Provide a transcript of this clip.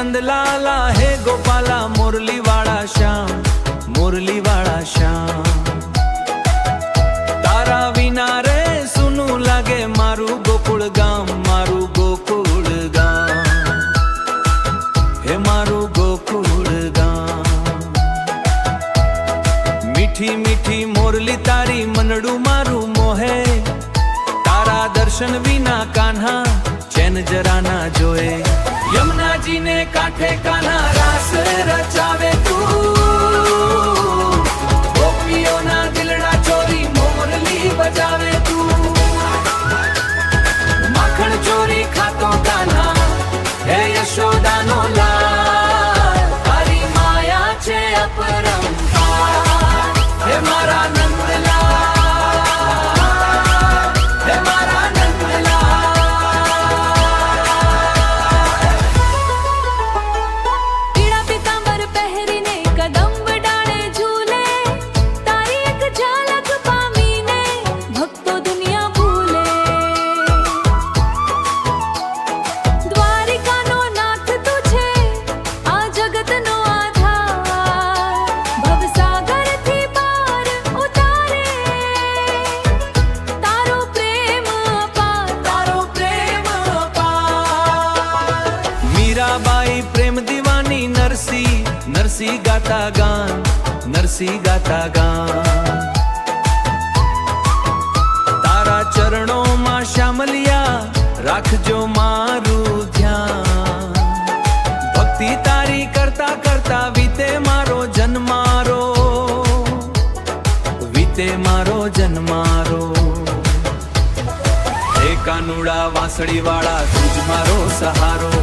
नंदलाला हे गोपाला मुरली वाला श्याम, मुरली वाला श्याम। तारा विना रे सुनू लागे मारू गोकुल गाम, मारू गोकुल गाम, हे मारू गोकुल गाम। मीठी मीठी मोरली तारी मनडू मारू मोहे, तारा दर्शन विना कान्हा चैन जरा ना जोए। यमुना जी ने कांठे कान्हा रास रचावे तू, गोपियों ना दिलड़ा चोरी मोरली बजावे तू। माखण चोरी खातो कान्हा हे यशोदा नो लाल, तारी माया छे अपरंपार, हे मारा नंदलाल, हे मारा बाई प्रेम दीवानी नरसी, नरसी गाता गान, नरसी गाता गान। तारा चरणों मां श्यामलिया राखजो मारू ध्यान। भक्ति तारी करता करता वीते मारो जन्मारो, वीते मारो जन्मारो। हे कानुड़ा वांसड़ी वाला तुझ मारो सहारो।